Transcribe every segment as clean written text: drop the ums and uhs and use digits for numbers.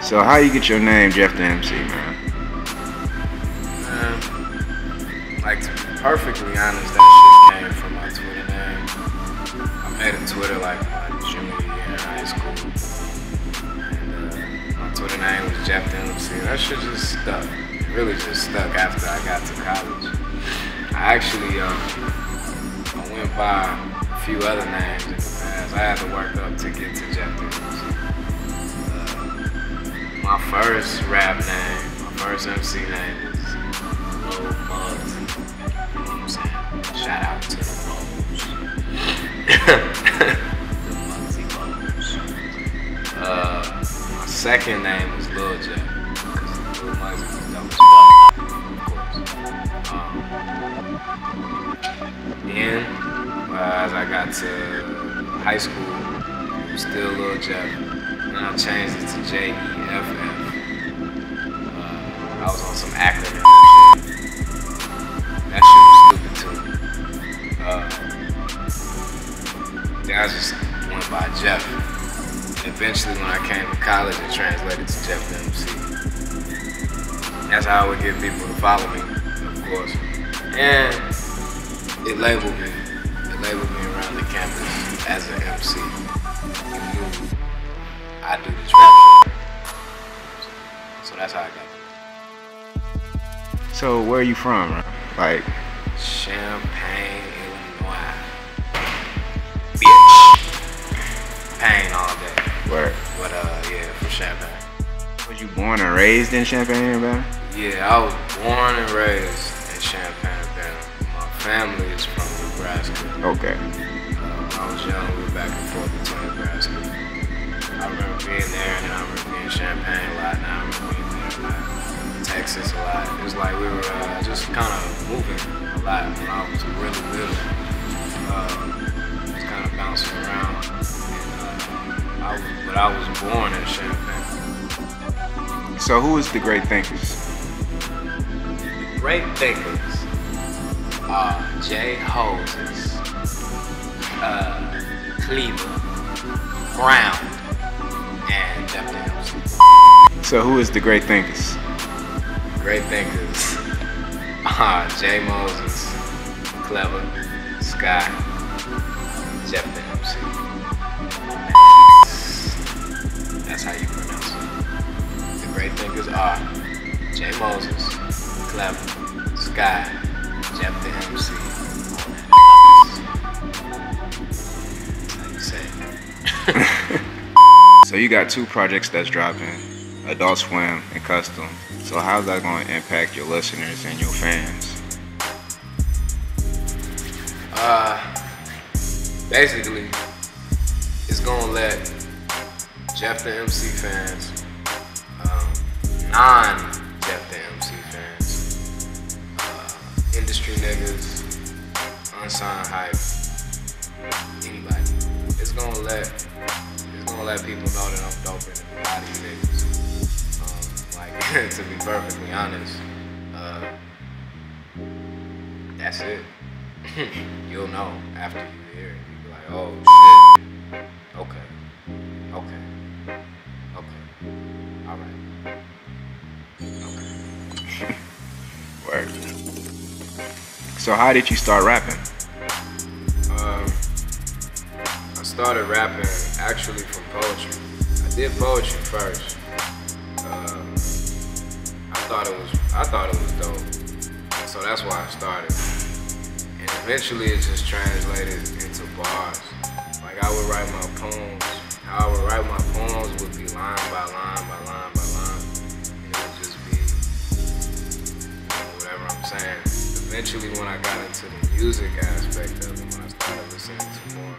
So how you get your name, JEFFdaMC, man? Like, to be perfectly honest, that shit came from my Twitter name. I made a Twitter like my junior year in high school. And my Twitter name was JEFFdaMC. That shit just stuck. It really just stuck after I got to college. I actually I went by a few other names in the past. I had to work up to get to JEFFdaMC. My first rap name, my first MC name was Lil Muggs. You know what I'm saying? Shout out to the Moles. The Muggsy Moles. My second name was Lil Jeff, because Lil Muggsy was dope as fuck, of course. Then, as I got to high school, it was still Lil Jeff. And I changed it to JEFF. I was on some acronym and shit. That shit was stupid too. Then I just went by Jeff. Eventually when I came to college, it translated to JEFFdaMC. That's how I would get people to follow me, of course. And it labeled me. It labeled me around the campus as an MC. You knew I do this rap shit. So that's how I got it. So where are you from, man? Like Champaign, Illinois. Bitch. Pain all day. where? But yeah, from Champaign. Was you born and raised in Champaign, man? Yeah, I was born and raised in Champaign, Urbana. My family is from Nebraska. Okay. I was young, we were back and forth between Nebraska. I remember being there, and then I remember being in Champaign a lot, and I remember being there a lot. Texas a lot. It was like we were just kind of moving a lot when I was really little. Just kind of bouncing around. And, but I was born in Champaign. So who is the great thinkers? The great thinkers are J. Hoses, Cleaver, Brown, and JEFFdaMC. So who is the great thinkers? Great thinkers. J. Moses, Clever, Sky, JEFFdaMC. That's how you pronounce it. The great thinkers are J. Moses, Clever, Sky, JEFFdaMC. That's how you say it. So you got two projects that's dropping, Adult Swim and Custom. So how's that going to impact your listeners and your fans? Basically, it's gonna let JEFFdaMC fans, non-JEFFdaMC fans, industry niggas, unsigned hype, anybody. It's gonna let people know that I'm doper than a lot of you niggas. Like, to be perfectly honest, that's it. You'll know after you hear it. You'll be like, oh shit. Okay. Alright. Okay. Word. So how did you start rapping? I started rapping actually from poetry. I did poetry first. I thought it was dope. So that's why I started. And eventually it just translated into bars. Like I would write my poems. How I would write my poems would be line by line by line by line. And it would just be, whatever I'm saying. Eventually when I got into the music aspect of it, when I started listening to more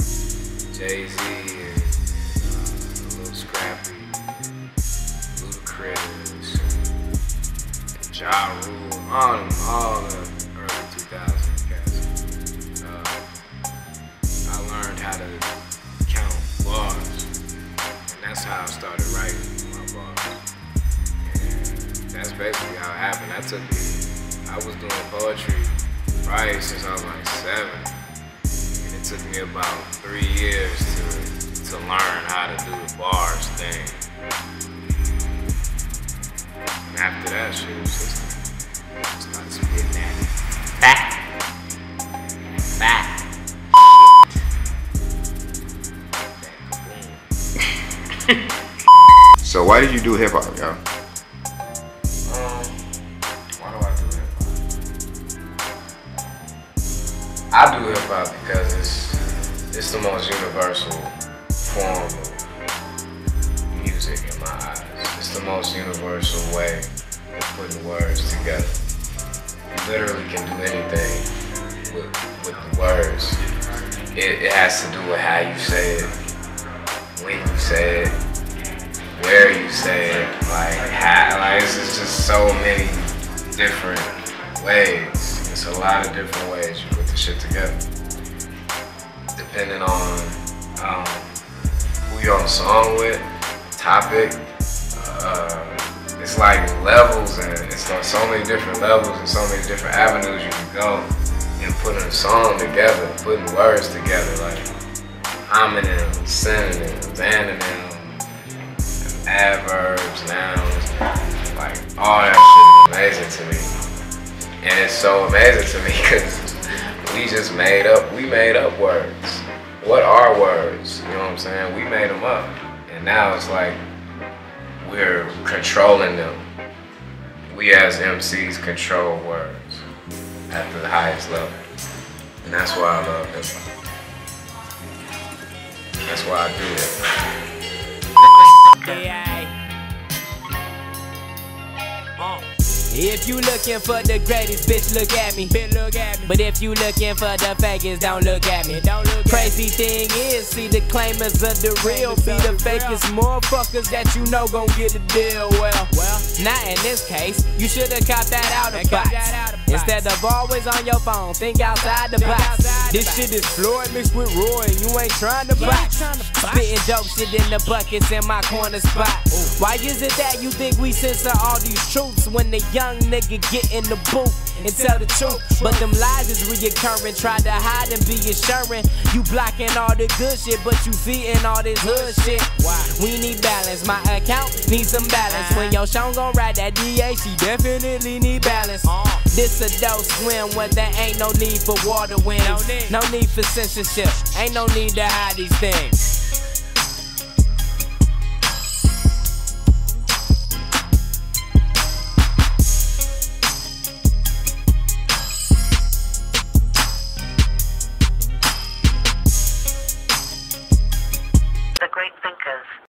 Jay-Z and a little Scrappy, Ludacris, Ja Rule, all the early 2000s cats. I learned how to count bars, and that's how I started writing my bars. And that's basically how it happened. I was doing poetry probably since I was like 7, and it took me about 3 years to learn how to do the bars thing. after that shit, it was just Start spitting that back. So why did you do hip hop, yo? Why do I do hip hop? I do hip hop because it's the most universal form of music in my eyes. It's the most universal way of putting words together. You literally can do anything with the words. It has to do with how you say it, when you say it, where you say it, it's just so many different ways. It's a lot of different ways you put the shit together. Depending on who you're on the song with, topic, it's like levels, and it's like so many different levels and so many different avenues you can go in putting a song together, putting words together, like homonyms, synonyms, antonyms, adverbs, nouns, like all that shit is amazing to me. And it's so amazing to me because we made up words. What are words? You know what I'm saying? We made them up. And now it's like we're controlling them. We as MCs control words at the highest level. And that's why I love hip hop. That's why I do it. If you looking for the greatest, bitch, look at me. But if you looking for the fakest, don't look at me. Crazy thing is, see the claimers of the real be the fakest motherfuckers that you know gon' get the deal. Well, not in this case. You shoulda copped that out of box. Instead of always on your phone, think outside the box. This shit is Floyd mixed with Roy, and you ain't trying to box. Spitting dope shit in the buckets in my corner spot. Why is it that you think we censor all these truths when the young nigga get in the booth and tell the truth? But them lies is reoccurring, try to hide and be assuring. You blocking all the good shit, but you feeding all this hood shit. We need balance, my account needs some balance. When your show gon' ride that DA, she definitely need balance. This adult swim where there ain't no need for water wings, no need for censorship, ain't no need to hide these things. The great thinkers.